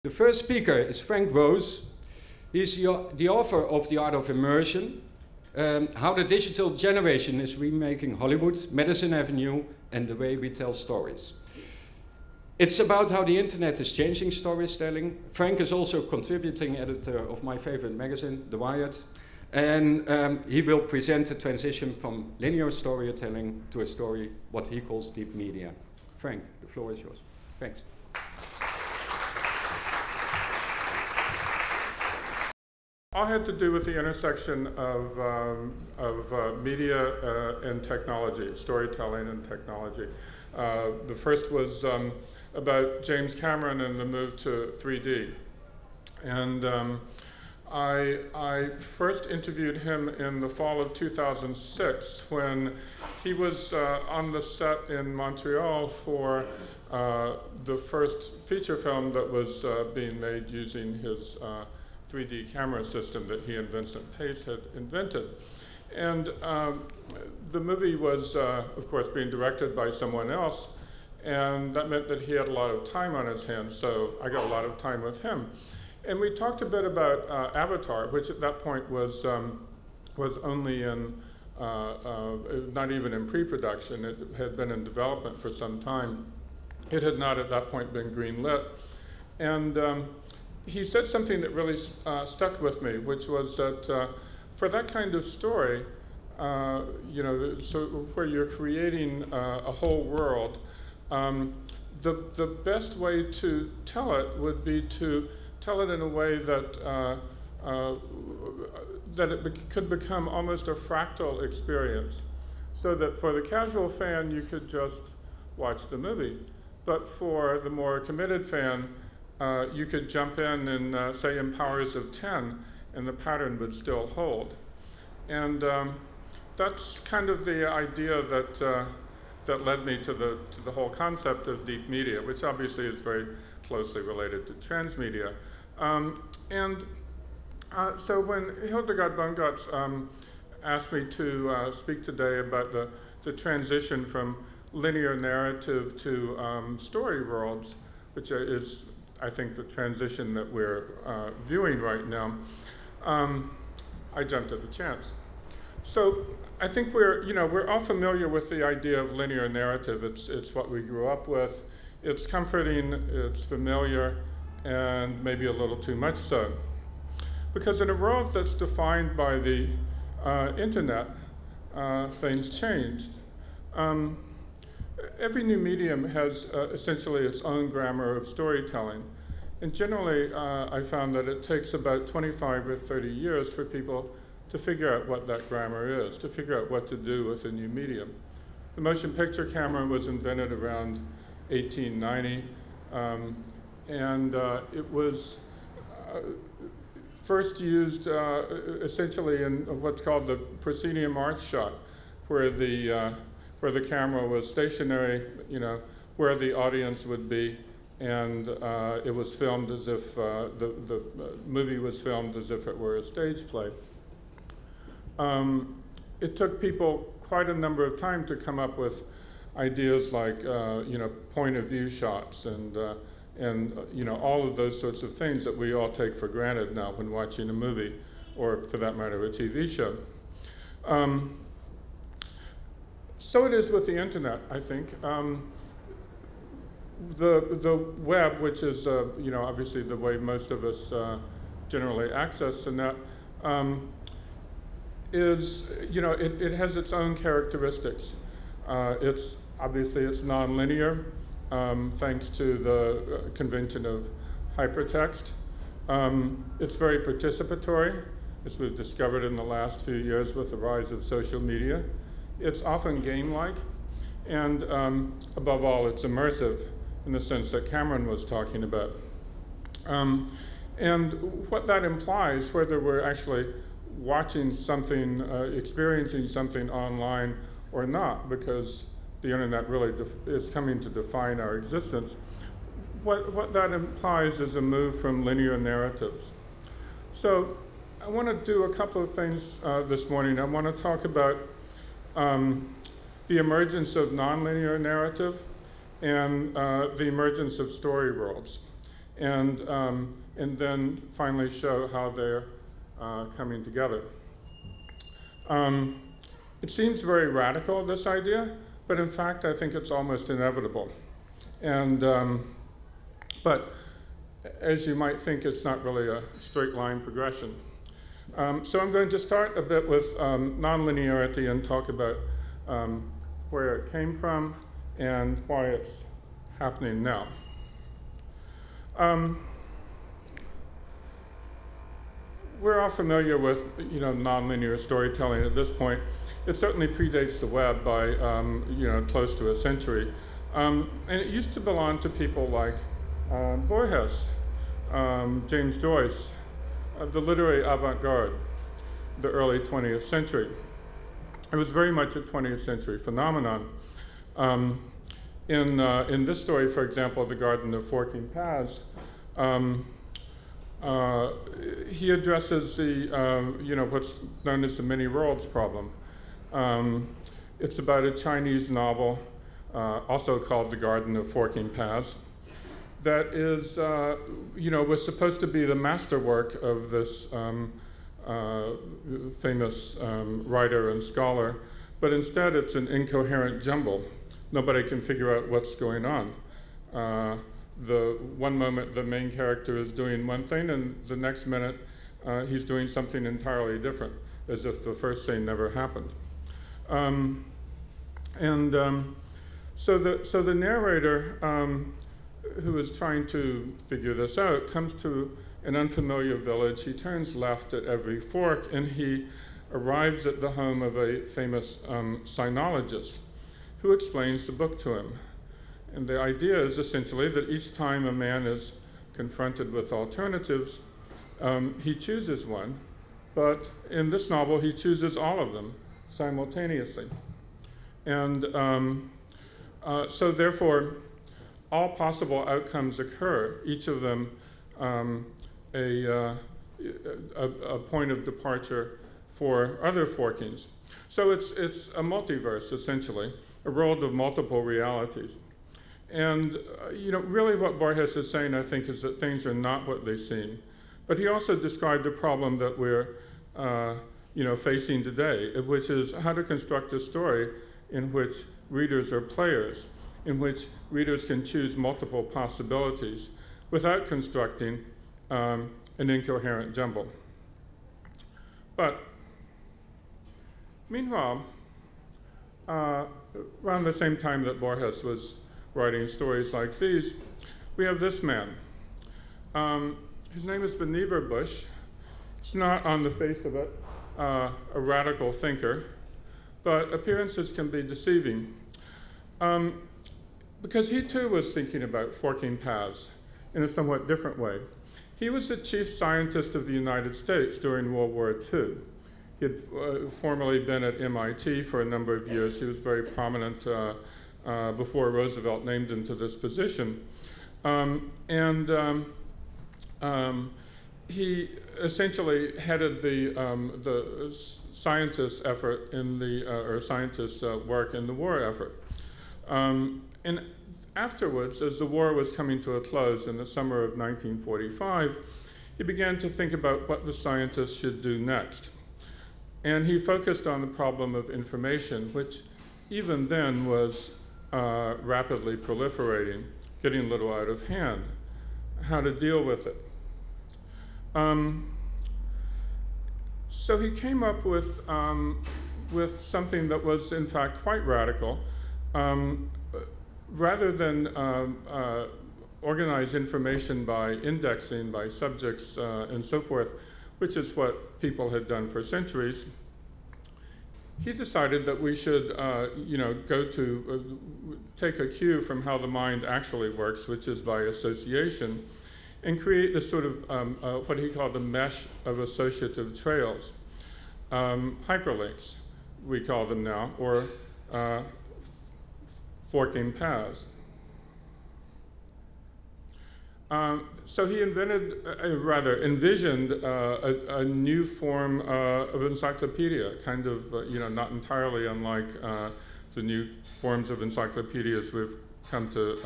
The first speaker is Frank Rose. He's the author of The Art of Immersion, how the digital generation is remaking Hollywood, Madison Avenue, and the way we tell stories. It's about how the internet is changing storytelling. Frank is also contributing editor of my favorite magazine, The Wired, and he will present the transition from linear storytelling to a story, what he calls deep media. Frank, the floor is yours. Thanks. All had to do with the intersection of media and technology, storytelling and technology. The first was about James Cameron and the move to 3D. And I first interviewed him in the fall of 2006 when he was on the set in Montreal for the first feature film that was being made using his 3D camera system that he and Vincent Pace had invented. And the movie was, of course, being directed by someone else, and that meant that he had a lot of time on his hands, so I got a lot of time with him. And we talked a bit about Avatar, which at that point was only in, not even in pre-production. It had been in development for some time. It had not at that point been greenlit. And he said something that really stuck with me, which was that for that kind of story, you know, so where you're creating a whole world, the best way to tell it would be to tell it in a way that that it could become almost a fractal experience, so that for the casual fan you could just watch the movie, but for the more committed fan, you could jump in and say in powers of 10, and the pattern would still hold. And that's kind of the idea that that led me to the whole concept of deep media, which obviously is very closely related to transmedia. So when Hildegard Bongatz asked me to speak today about the transition from linear narrative to story worlds, which is, I think, the transition that we're viewing right now, I jumped at the chance. So I think we're all familiar with the idea of linear narrative. It's what we grew up with. It's comforting, it's familiar, and maybe a little too much so. Because in a world that's defined by the internet, things changed. Every new medium has essentially its own grammar of storytelling. And generally, I found that it takes about 25 or 30 years for people to figure out what that grammar is, to figure out what to do with a new medium. The motion picture camera was invented around 1890, and it was first used essentially in what's called the proscenium arch shot, where the camera was stationary, you know, where the audience would be, and it was filmed as if the movie was filmed as if it were a stage play. It took people quite a number of time to come up with ideas like, you know, point of view shots and you know, all of those sorts of things that we all take for granted now when watching a movie, or for that matter, a TV show. So it is with the internet, I think. The web, which is, you know, obviously the way most of us generally access the net, is, you know, it has its own characteristics. It's nonlinear, thanks to the convention of hypertext. It's very participatory, as we've discovered in the last few years with the rise of social media. It's often game-like, and above all, it's immersive in the sense that Cameron was talking about. And what that implies, whether we're actually watching something, experiencing something online or not, because the internet really is coming to define our existence, what that implies is a move from linear narratives. So I want to do a couple of things this morning. I want to talk about the emergence of nonlinear narrative and the emergence of story worlds. and then finally show how they're coming together. It seems very radical, this idea, but in fact I think it's almost inevitable. And, but as you might think, it's not really a straight line progression. So I'm going to start a bit with nonlinearity and talk about where it came from and why it's happening now. We're all familiar with, nonlinear storytelling at this point. It certainly predates the web by, close to a century. And it used to belong to people like Borges, James Joyce, the literary avant-garde, the early 20th century. It was very much a 20th century phenomenon. In this story, for example, The Garden of Forking Paths, he addresses the, what's known as the many worlds problem. It's about a Chinese novel, also called The Garden of Forking Paths, that is, was supposed to be the masterwork of this famous writer and scholar, but instead it's an incoherent jumble. Nobody can figure out what's going on. The one moment the main character is doing one thing, and the next minute he's doing something entirely different, as if the first thing never happened. So the narrator, who is trying to figure this out, comes to an unfamiliar village. He turns left at every fork, and he arrives at the home of a famous sinologist who explains the book to him. And the idea is essentially that each time a man is confronted with alternatives, he chooses one, but in this novel he chooses all of them simultaneously. And so therefore, all possible outcomes occur, each of them a point of departure for other forkings. So it's a multiverse, essentially, a world of multiple realities. And really what Borges is saying, I think, is that things are not what they seem. But he also described a problem that we're facing today, which is how to construct a story in which readers are players, in which readers can choose multiple possibilities without constructing an incoherent jumble. But meanwhile, around the same time that Borges was writing stories like these, we have this man. His name is Vannevar Bush. He's not, on the face of it, a radical thinker, but appearances can be deceiving. Because he too was thinking about forking paths in a somewhat different way. He was the chief scientist of the United States during World War II. He had formerly been at MIT for a number of years. He was very prominent before Roosevelt named him to this position. He essentially headed the scientists' effort in the, or scientists' work in the war effort. And afterwards, as the war was coming to a close in the summer of 1945, he began to think about what the scientists should do next. And he focused on the problem of information, which even then was rapidly proliferating, getting a little out of hand, how to deal with it. So he came up with something that was in fact quite radical. Rather than organize information by indexing, by subjects, and so forth, which is what people had done for centuries, he decided that we should, take a cue from how the mind actually works, which is by association, and create this sort of what he called a mesh of associative trails, hyperlinks, we call them now, or forking paths. So he envisioned a new form of encyclopedia, kind of, not entirely unlike the new forms of encyclopedias we've come to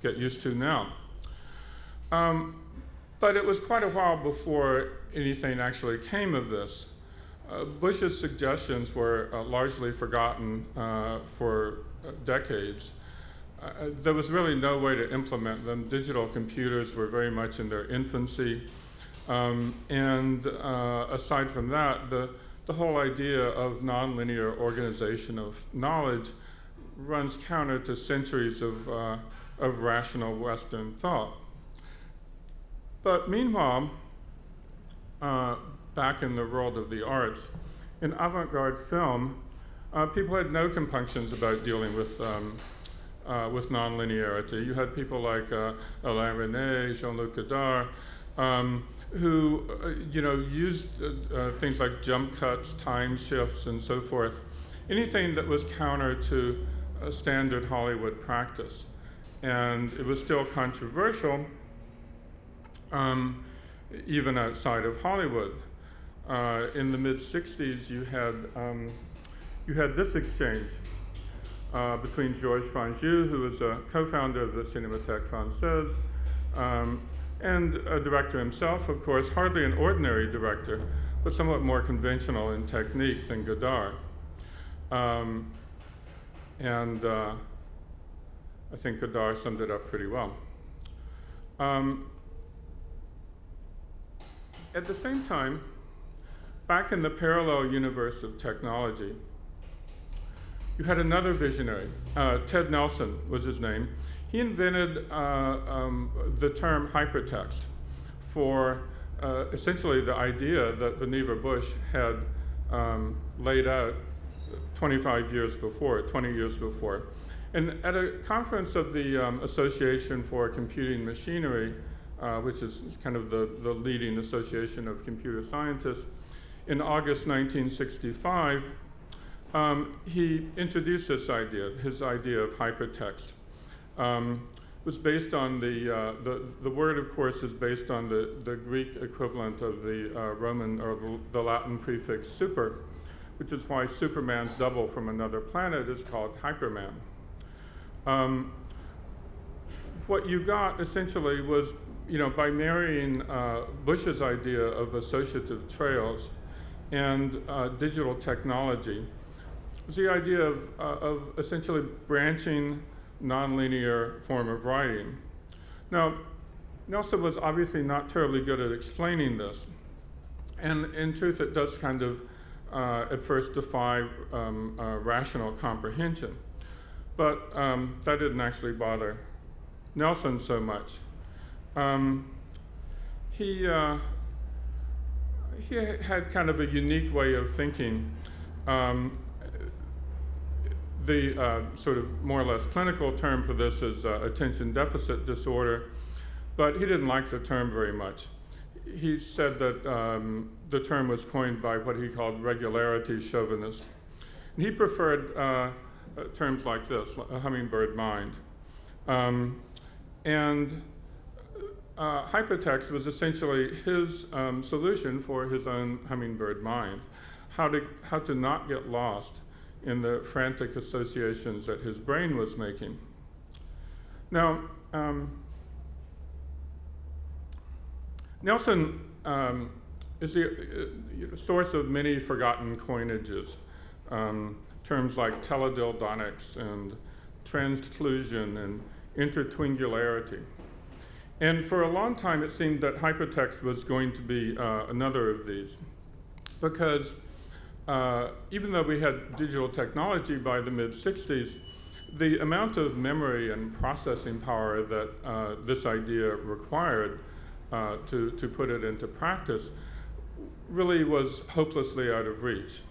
get used to now. But it was quite a while before anything actually came of this. Bush's suggestions were largely forgotten for decades. There was really no way to implement them. Digital computers were very much in their infancy. And aside from that, the whole idea of nonlinear organization of knowledge runs counter to centuries of rational Western thought. But meanwhile, back in the world of the arts, in avant-garde film, people had no compunctions about dealing with nonlinearity. You had people like Alain Resnais, Jean-Luc Godard, who used things like jump cuts, time shifts, and so forth. Anything that was counter to standard Hollywood practice. And it was still controversial, even outside of Hollywood. In the mid-60s, you had this exchange between Georges Franju, who was a co-founder of the Cinémathèque Française, and a director himself, of course, hardly an ordinary director, but somewhat more conventional in technique than Godard. I think Godard summed it up pretty well. At the same time, back in the parallel universe of technology, you had another visionary. Ted Nelson was his name. He invented the term hypertext for essentially the idea that Vannevar Bush had laid out 20 years before. And at a conference of the Association for Computing Machinery, which is kind of the leading association of computer scientists, in August 1965, he introduced this idea, his idea of hypertext. It was based on the word, of course, is based on the Greek equivalent of the Roman or the Latin prefix super, which is why Superman's double from another planet is called Hyperman. What you got essentially was, by marrying Bush's idea of associative trails and digital technology, was the idea of essentially branching nonlinear form of writing. Now, Nelson was obviously not terribly good at explaining this, and in truth, it does kind of at first defy rational comprehension. But that didn't actually bother Nelson so much. He had kind of a unique way of thinking. The sort of more or less clinical term for this is attention deficit disorder, but he didn't like the term very much. He said that the term was coined by what he called regularity chauvinists. And he preferred terms like this, a hummingbird mind. Hypertext was essentially his solution for his own hummingbird mind, how to not get lost in the frantic associations that his brain was making. Now, Nelson is the source of many forgotten coinages, terms like teledildonics and transclusion and intertwingularity. And for a long time, it seemed that hypertext was going to be another of these, because even though we had digital technology by the mid-60s, the amount of memory and processing power that this idea required to put it into practice really was hopelessly out of reach.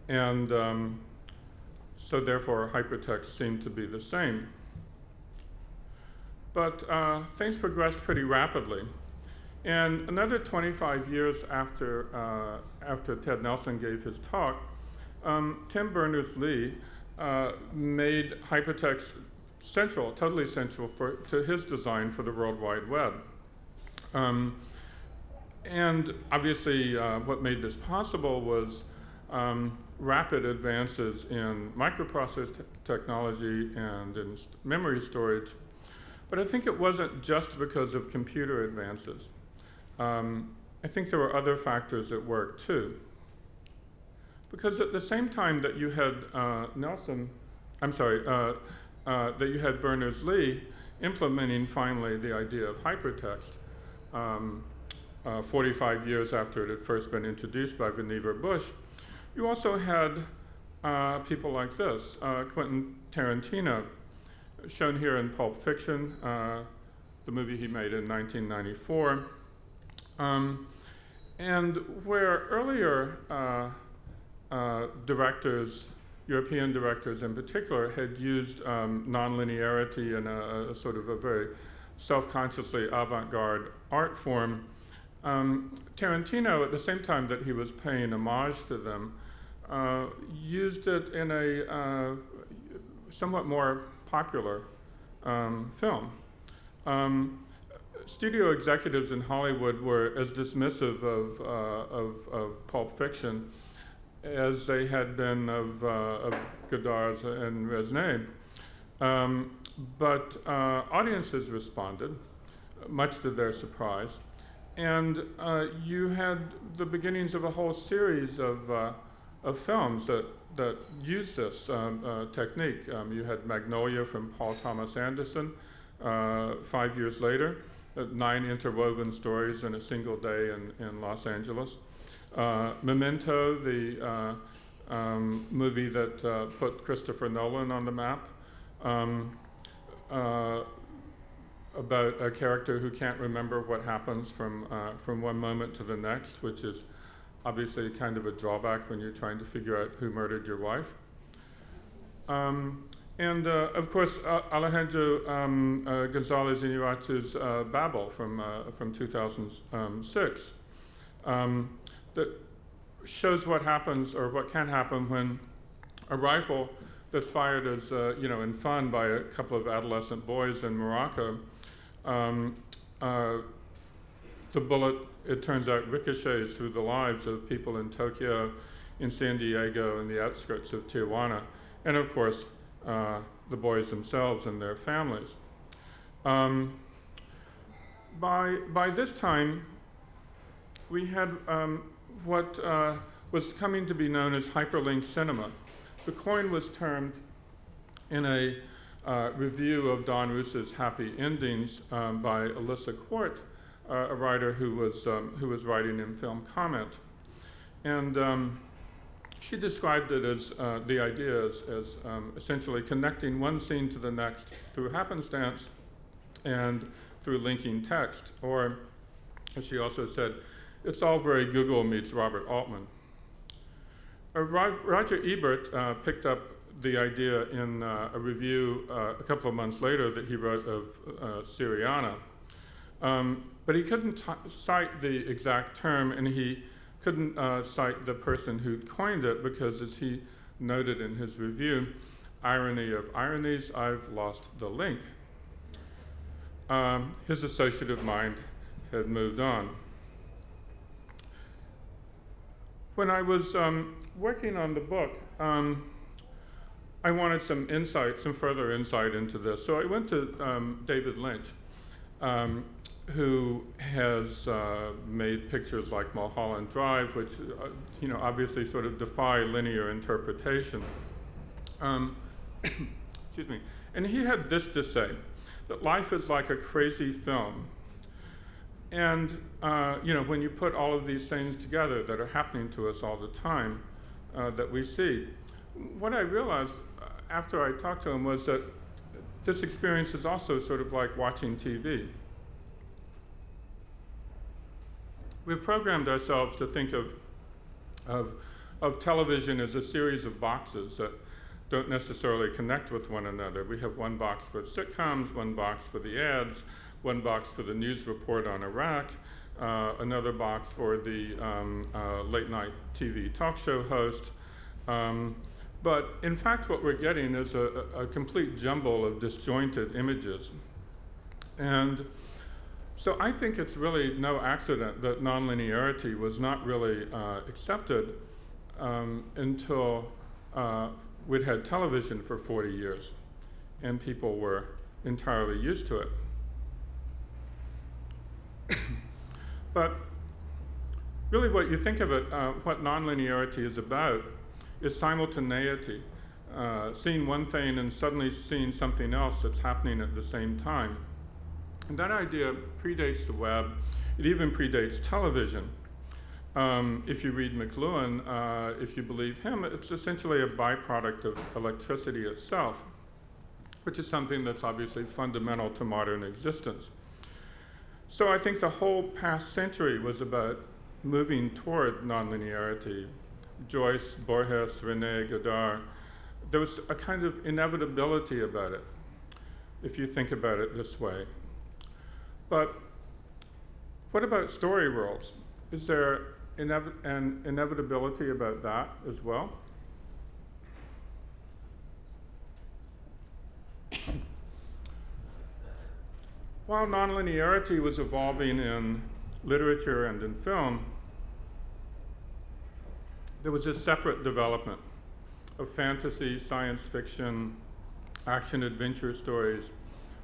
And so therefore, hypertext seemed to be the same. But things progressed pretty rapidly. And another 25 years after Ted Nelson gave his talk, Tim Berners-Lee made hypertext central, totally central to his design for the World Wide Web. And obviously, what made this possible was rapid advances in microprocessor technology and in memory storage. But I think it wasn't just because of computer advances. I think there were other factors at work too. Because at the same time that you had that you had Berners-Lee implementing finally the idea of hypertext, 45 years after it had first been introduced by Vannevar Bush, you also had people like this, Quentin Tarantino, shown here in Pulp Fiction, the movie he made in 1994, and where earlier directors, European directors in particular, had used nonlinearity in a sort of a very self-consciously avant-garde art form. Tarantino, at the same time that he was paying homage to them, used it in a somewhat more popular film. Studio executives in Hollywood were as dismissive of Pulp Fiction as they had been of Godard's and Resnais. But audiences responded, much to their surprise. And you had the beginnings of a whole series of films that used this technique. You had Magnolia from Paul Thomas Anderson 5 years later, 9 interwoven stories in a single day in Los Angeles. Memento, the movie that put Christopher Nolan on the map, about a character who can't remember what happens from one moment to the next, which is obviously kind of a drawback when you're trying to figure out who murdered your wife. And of course, Alejandro González Iñárritu's Babel from 2006, that shows what happens or what can happen when a rifle that's fired as in fun by a couple of adolescent boys in Morocco, the bullet, it turns out, ricochets through the lives of people in Tokyo, in San Diego, and the outskirts of Tijuana, and of course, the boys themselves and their families. By this time, we had what was coming to be known as Hyperlink Cinema. The coin was termed in a review of Don Roos's Happy Endings by Alyssa Quart, a writer who was writing in Film Comment. And she described it as, the idea as essentially connecting one scene to the next through happenstance and through linking text. Or, as she also said, it's all very Google meets Robert Altman. Roger Ebert picked up the idea in a review a couple of months later that he wrote of Syriana. But he couldn't cite the exact term, and he couldn't cite the person who'd coined it because, as he noted in his review, irony of ironies, I've lost the link. His associative mind had moved on. When I was working on the book, I wanted some insight, some further insight into this. So I went to David Lynch, who has made pictures like Mulholland Drive, which obviously sort of defy linear interpretation. Excuse me. And he had this to say, that life is like a crazy film. And when you put all of these things together that are happening to us all the time, that we see, what I realized after I talked to him was that this experience is also sort of like watching TV. We've programmed ourselves to think of television as a series of boxes that don't necessarily connect with one another. We have one box for sitcoms, one box for the ads, one box for the news report on Iraq, another box for the late night TV talk show host. But in fact, what we're getting is a complete jumble of disjointed images. And so I think it's really no accident that nonlinearity was not really accepted until we'd had television for 40 years. And people were entirely used to it. But really what you think of it, what nonlinearity is about, is simultaneity. Seeing one thing and suddenly seeing something else that's happening at the same time. And that idea predates the web. It even predates television. If you read McLuhan, if you believe him, it's essentially a byproduct of electricity itself, which is something that's obviously fundamental to modern existence. So I think the whole past century was about moving toward nonlinearity. Joyce, Borges, René Godard, there was a kind of inevitability about it, if you think about it this way. But what about story worlds? Is there an inevitability about that as well? While nonlinearity was evolving in literature and in film, there was a separate development of fantasy, science fiction, action-adventure stories.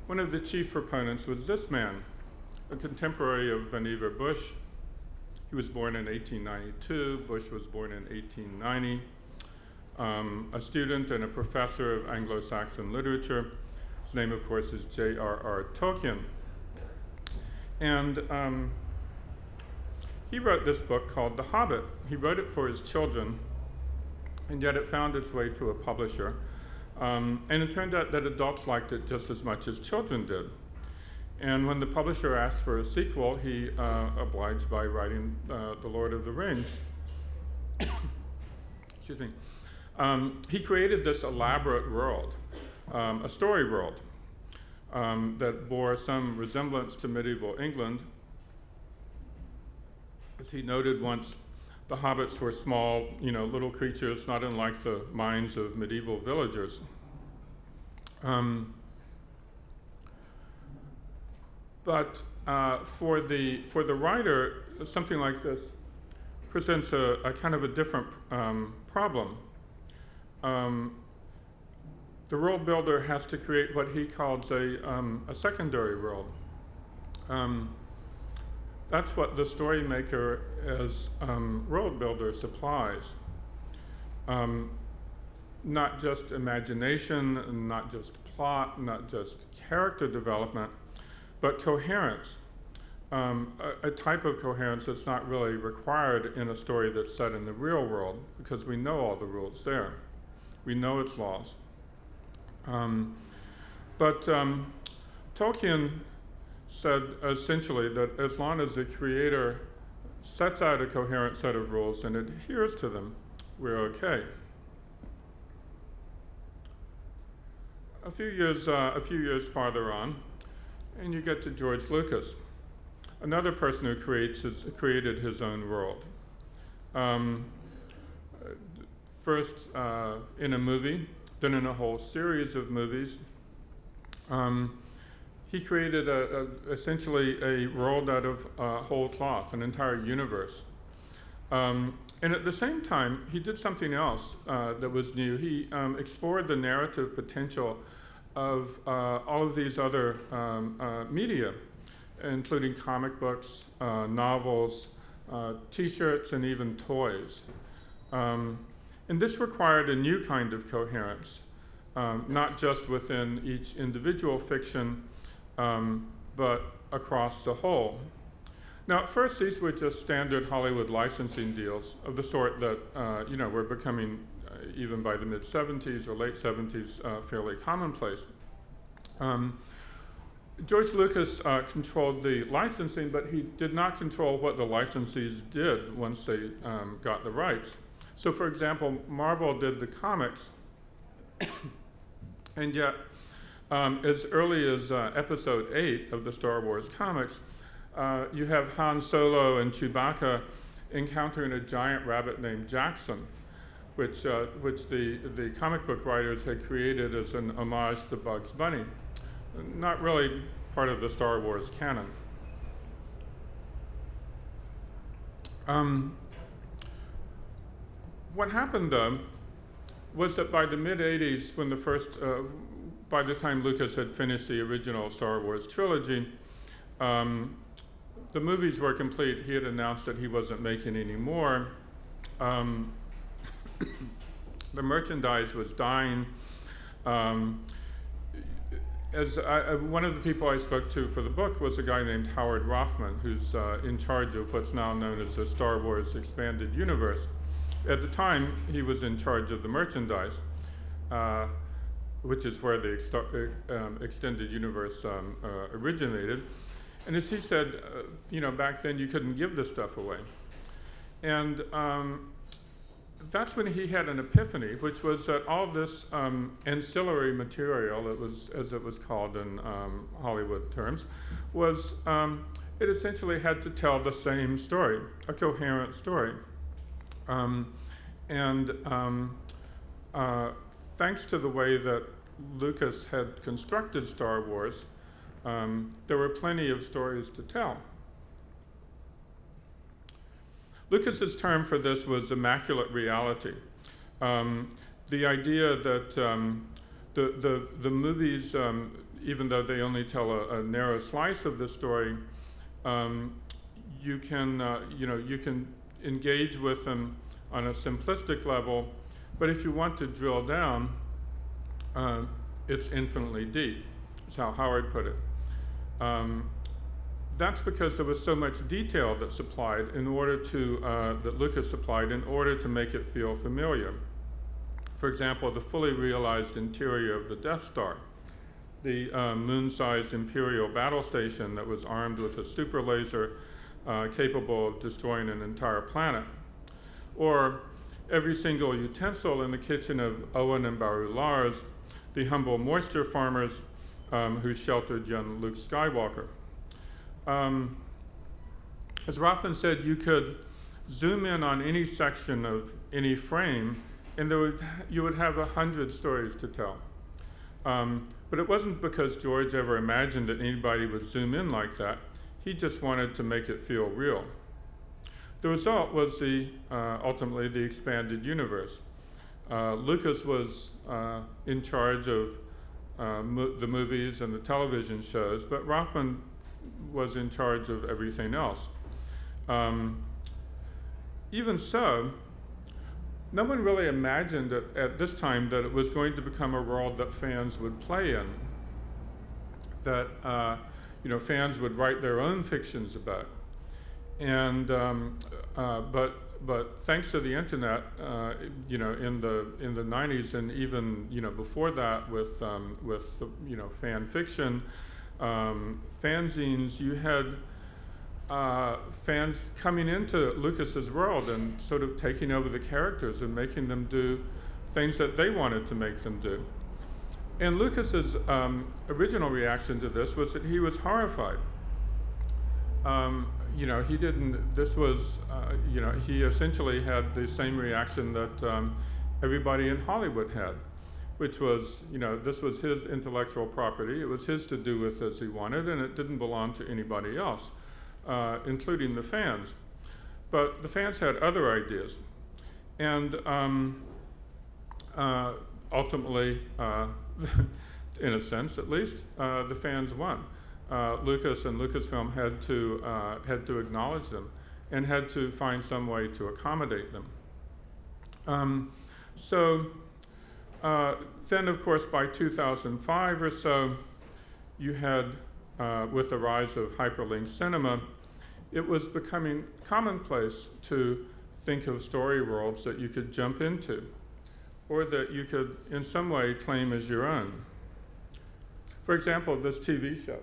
One of the chief proponents was this man, a contemporary of Vannevar Bush. He was born in 1892. Bush was born in 1890. A student and a professor of Anglo-Saxon literature. His name, of course, is J.R.R. Tolkien. And he wrote this book called The Hobbit. He wrote it for his children, and yet it found its way to a publisher. And it turned out that adults liked it just as much as children did. And when the publisher asked for a sequel, he obliged by writing The Lord of the Rings. Excuse me. He created this elaborate world, a story world, that bore some resemblance to medieval England. As he noted once, the hobbits were small, little creatures, not unlike the minds of medieval villagers. But for the writer, something like this presents a kind of a different problem. The world builder has to create what he calls a secondary world. That's what the story maker as world builder supplies. Not just imagination, not just plot, not just character development, but coherence. A type of coherence that's not really required in a story that's set in the real world, because we know all the rules there. We know its laws. But Tolkien said essentially that as long as the creator sets out a coherent set of rules and adheres to them, we're okay. A few years farther on, and you get to George Lucas, another person who created his own world. First in a movie, then in a whole series of movies. He created essentially a world out of whole cloth, an entire universe. And at the same time, he did something else that was new. He explored the narrative potential of all of these other media, including comic books, novels, t-shirts, and even toys. And this required a new kind of coherence, not just within each individual fiction, but across the whole. Now, at first, these were just standard Hollywood licensing deals of the sort that were becoming, even by the mid-'70s or late '70s, fairly commonplace. George Lucas controlled the licensing, but he did not control what the licensees did once they got the rights. So, for example, Marvel did the comics, and yet, as early as episode 8 of the Star Wars comics, you have Han Solo and Chewbacca encountering a giant rabbit named Jackson, which the comic book writers had created as an homage to Bugs Bunny. Not really part of the Star Wars canon. What happened, though, was that by the mid-'80s, when the first by the time Lucas had finished the original Star Wars trilogy, the movies were complete. He had announced that he wasn't making any more. The merchandise was dying. One of the people I spoke to for the book was a guy named Howard Rothman, who's in charge of what's now known as the Star Wars Expanded Universe. At the time, he was in charge of the merchandise, which is where the Extended Universe originated. And as he said, back then you couldn't give this stuff away. And that's when he had an epiphany, which was that all this ancillary material, as it was called in Hollywood terms, was it essentially had to tell the same story, a coherent story. Thanks to the way that Lucas had constructed Star Wars, there were plenty of stories to tell. Lucas's term for this was immaculate reality. The idea that the movies, even though they only tell a narrow slice of the story, you can engage with them on a simplistic level, but if you want to drill down, it's infinitely deep. That's how Howard put it. That's because there was so much detail that Lucas supplied in order to make it feel familiar. For example, the fully realized interior of the Death Star, the moon-sized Imperial battle station that was armed with a super laser capable of destroying an entire planet, or every single utensil in the kitchen of Owen and Baru Lars, the humble moisture farmers who sheltered young Luke Skywalker. As Rothman said, you could zoom in on any section of any frame, and you would have 100 stories to tell. But it wasn't because George ever imagined that anybody would zoom in like that. He just wanted to make it feel real. The result was ultimately the expanded universe. Lucas was in charge of the movies and the television shows, but Rothman was in charge of everything else. Even so, no one really imagined at this time that it was going to become a world that fans would play in, that fans would write their own fictions about. And but thanks to the internet, in the 90s and even before that with fan fiction, fanzines, you had fans coming into Lucas's world and sort of taking over the characters and making them do things that they wanted to make them do. And Lucas's original reaction to this was that he was horrified. He didn't, this was, he essentially had the same reaction that everybody in Hollywood had, which was, this was his intellectual property. It was his to do with as he wanted, and it didn't belong to anybody else, including the fans. But the fans had other ideas. And ultimately, in a sense at least, the fans won. Lucas and Lucasfilm had to acknowledge them and had to find some way to accommodate them. Then, of course, by 2005 or so, you had, with the rise of Hyperlink Cinema, it was becoming commonplace to think of story worlds that you could jump into, or that you could, in some way, claim as your own. For example, this TV show.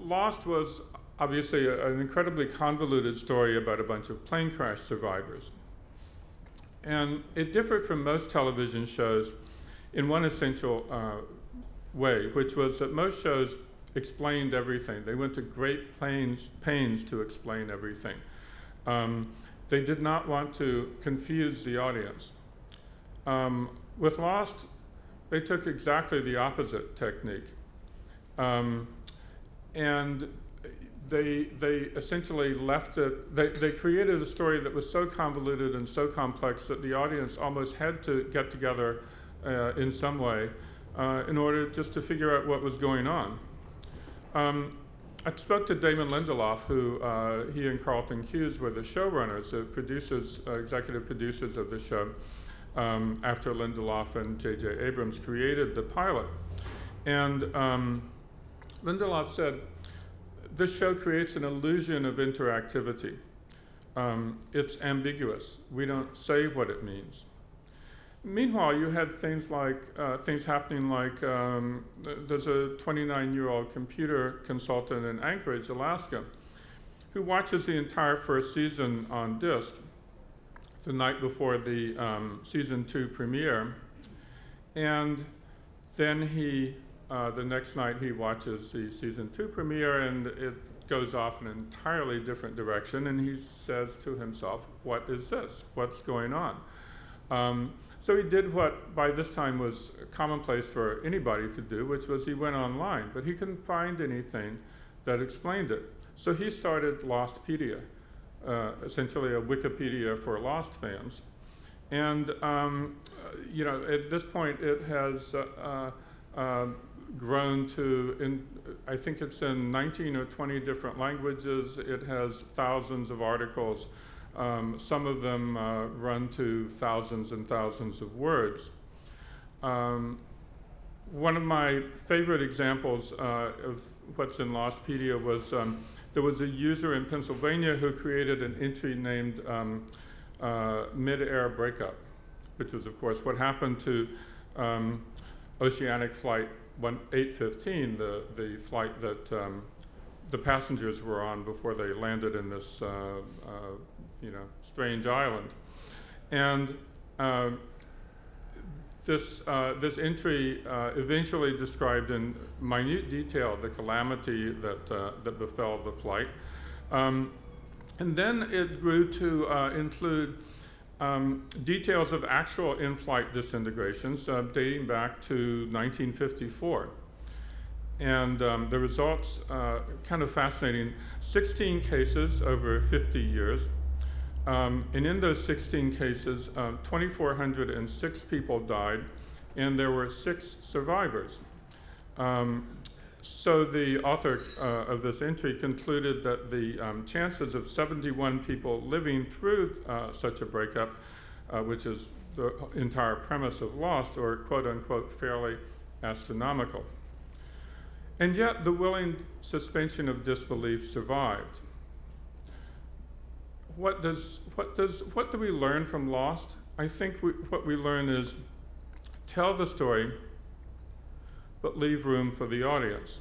Lost was obviously an incredibly convoluted story about a bunch of plane crash survivors. And it differed from most television shows in one essential way, which was that most shows explained everything. They went to great pains to explain everything. They did not want to confuse the audience. With Lost, they took exactly the opposite technique. And they essentially left it, they created a story that was so convoluted and so complex that the audience almost had to get together in some way in order just to figure out what was going on. I spoke to Damon Lindelof, who he and Carlton Hughes were the showrunners, the producers, executive producers of the show, after Lindelof and J.J. Abrams created the pilot. And Lindelof said, this show creates an illusion of interactivity. It's ambiguous. We don't say what it means. Meanwhile, you had things like things happening like there's a 29-year-old computer consultant in Anchorage, Alaska, who watches the entire first season on disc the night before the season 2 premiere, and then he the next night he watches the season 2 premiere, and it goes off in an entirely different direction, and he says to himself, "What is this? What's going on?" So he did what by this time was commonplace for anybody to do, which was he went online, but he couldn't find anything that explained it. So he started Lostpedia, essentially a Wikipedia for Lost fans. And you know, at this point it has grown to, I think it's in 19 or 20 different languages. It has thousands of articles. Some of them run to thousands and thousands of words. One of my favorite examples of what's in Lostpedia was there was a user in Pennsylvania who created an entry named Mid-Air Breakup, which was, of course, what happened to Oceanic Flight 815, the flight that the passengers were on before they landed in this you know, strange island. And this entry eventually described in minute detail the calamity that befell the flight. And then it grew to include details of actual in-flight disintegrations dating back to 1954. And the results, kind of fascinating, 16 cases over 50 years. And in those 16 cases, 2,406 people died, and there were 6 survivors. So the author of this entry concluded that the chances of 71 people living through such a breakup, which is the entire premise of Lost, are quote-unquote fairly astronomical. And yet the willing suspension of disbelief survived. What do we learn from Lost? I think what we learn is tell the story, but leave room for the audience.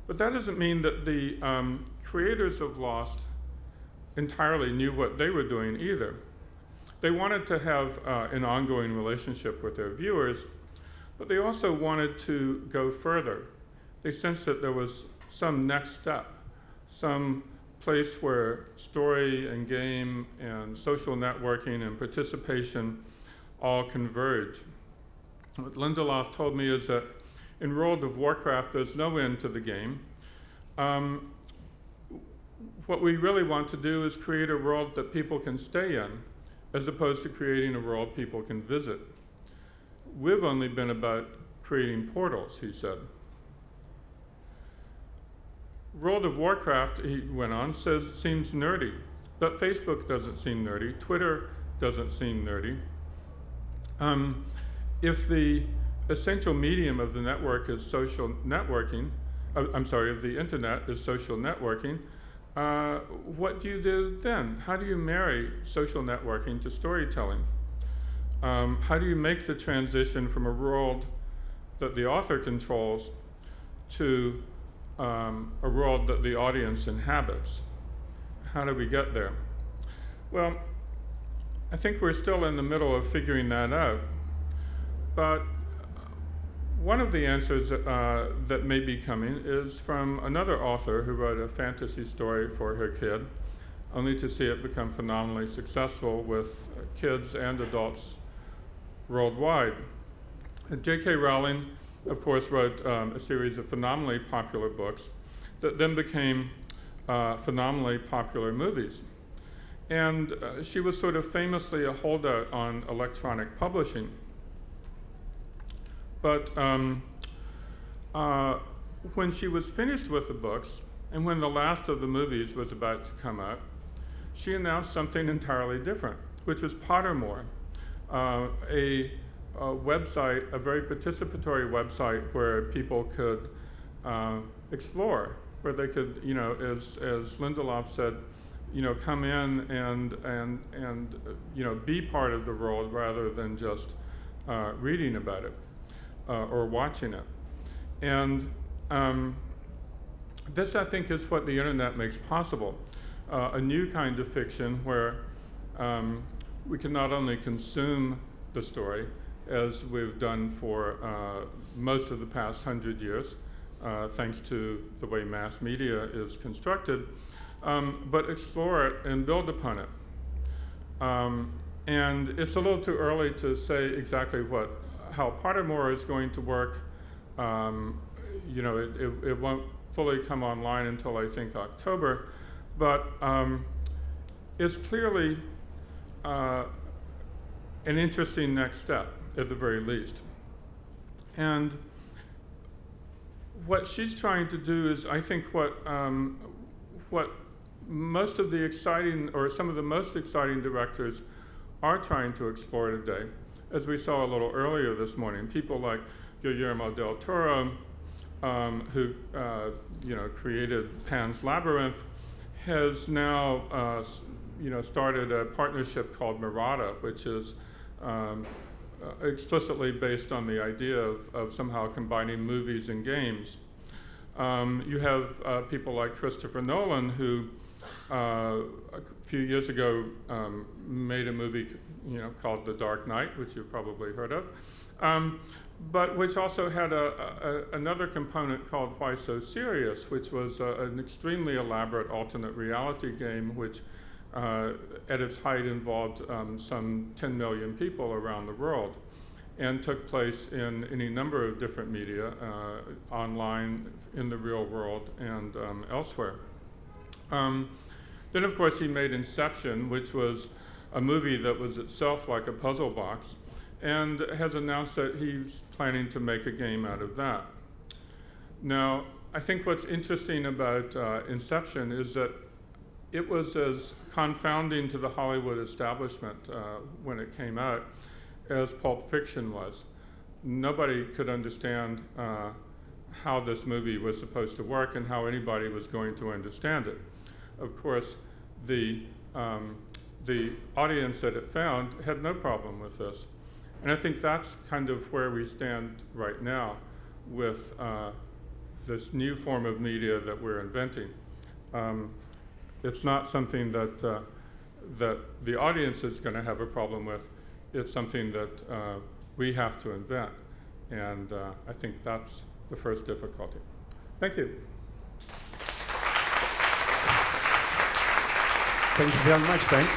But that doesn't mean that the creators of Lost entirely knew what they were doing either. They wanted to have an ongoing relationship with their viewers, but they also wanted to go further. They sensed that there was some next step, some place where story and game and social networking and participation all converge. What Lindelof told me is that in World of Warcraft, there's no end to the game. What we really want to do is create a world that people can stay in, as opposed to creating a world people can visit. We've only been about creating portals, he said. World of Warcraft, he went on, seems nerdy, but Facebook doesn't seem nerdy. Twitter doesn't seem nerdy. If the essential medium of the network is social networking, if the internet is social networking, what do you do then? How do you marry social networking to storytelling? How do you make the transition from a world that the author controls to a world that the audience inhabits? How do we get there? Well, I think we're still in the middle of figuring that out. But one of the answers that may be coming is from another author who wrote a fantasy story for her kid, only to see it become phenomenally successful with kids and adults worldwide. J.K. Rowling, of course, wrote a series of phenomenally popular books that then became phenomenally popular movies. And she was sort of famously a holdout on electronic publishing. But when she was finished with the books, and when the last of the movies was about to come out, she announced something entirely different, which was Pottermore, a website, a very participatory website where people could explore, where they could, you know, as Lindelof said, you know, come in and you know, be part of the world rather than just reading about it or watching it. And this, I think, is what the internet makes possible. A new kind of fiction where we can not only consume the story, as we've done for most of the past 100 years, thanks to the way mass media is constructed, but explore it and build upon it. And it's a little too early to say exactly how Pottermore is going to work. You know, it won't fully come online until, I think, October, but it's clearly an interesting next step, at the very least. And what she's trying to do is, I think, what most of the exciting, or some of the most exciting directors are trying to explore today, as we saw a little earlier this morning. People like Guillermo del Toro, who you know, created Pan's Labyrinth, has now you know, started a partnership called Murata, which is explicitly based on the idea of somehow combining movies and games. You have people like Christopher Nolan, who a few years ago made a movie, you know, called The Dark Knight, which you've probably heard of, but which also had another component called Why So Serious, which was an extremely elaborate alternate reality game, which at its height involved some 10 million people around the world, and took place in any number of different media, online, in the real world, and elsewhere. Then, of course, he made Inception, which was a movie that was itself like a puzzle box, and has announced that he's planning to make a game out of that. Now, I think what's interesting about Inception is that it was as confounding to the Hollywood establishment when it came out as Pulp Fiction was. Nobody could understand how this movie was supposed to work and how anybody was going to understand it. Of course, the audience that it found had no problem with this. And I think that's kind of where we stand right now with this new form of media that we're inventing. It's not something that that the audience is going to have a problem with. It's something that we have to invent. And I think that's the first difficulty. Thank you. Thank you very much, Frank.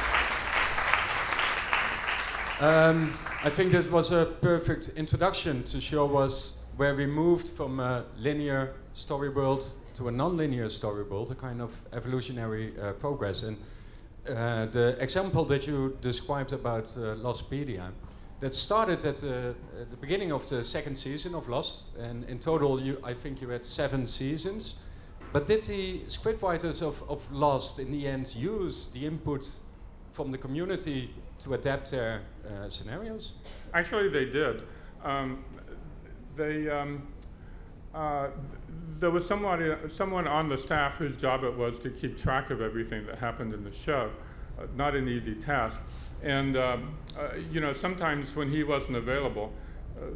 I think that was a perfect introduction to show us where we moved from a linear story world to a non-linear story world, a kind of evolutionary progress. And the example that you described about Lostpedia, that started at the beginning of the second season of Lost, and in total I think you had 7 seasons. But did the scriptwriters of Lost in the end use the input from the community to adapt their scenarios? Actually, they did. There was someone on the staff whose job it was to keep track of everything that happened in the show. Not an easy task. And you know, sometimes when he wasn't available,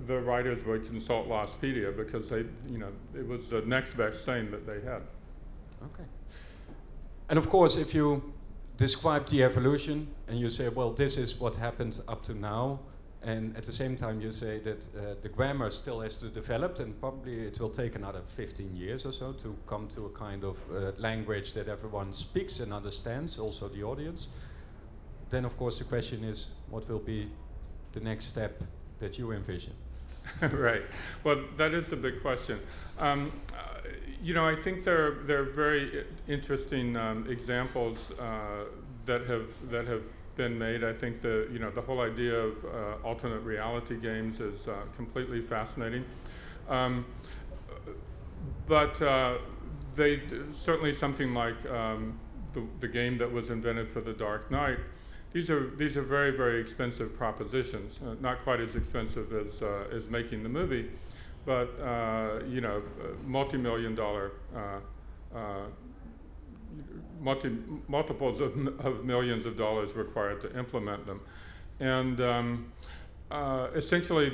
the writers would consult Lostpedia because they, you know, it was the next best thing that they had. Okay. And of course, if you describe the evolution and you say, well, this is what happened up to now, and at the same time you say that the grammar still has to develop, and probably it will take another 15 years or so to come to a kind of language that everyone speaks and understands, also the audience. Then of course the question is, what will be the next step that you envision? Right. Well, that is the big question. You know, I think there are very interesting examples that have been made. I think the whole idea of alternate reality games is completely fascinating. But certainly something like the game that was invented for the Dark Knight. These are very, very expensive propositions. Not quite as expensive as making the movie, but multi-million-dollar, multiples of millions of dollars required to implement them, and essentially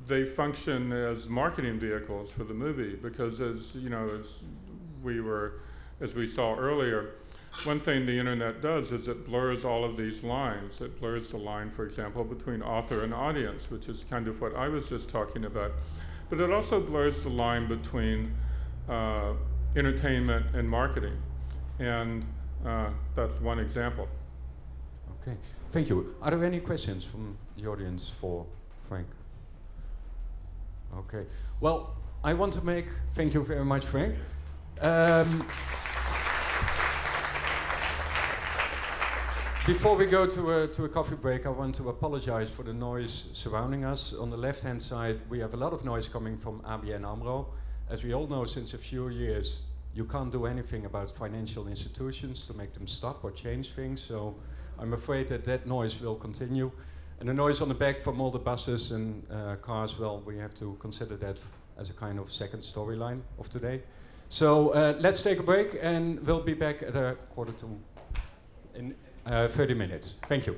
they function as marketing vehicles for the movie, because as we saw earlier, one thing the internet does is it blurs all of these lines. It blurs the line, for example, between author and audience, which is kind of what I was just talking about. But it also blurs the line between entertainment and marketing. And that's one example. Okay, thank you. Are there any questions from the audience for Frank? Okay, well, I want to thank you very much, Frank. Before we go to a coffee break, I want to apologize for the noise surrounding us. On the left-hand side, we have a lot of noise coming from ABN AMRO. As we all know, since a few years, you can't do anything about financial institutions to make them stop or change things, so I'm afraid that noise will continue. And the noise on the back from all the buses and cars, well, we have to consider that as a kind of second storyline of today. So let's take a break, and we'll be back at 30 minutes. Thank you.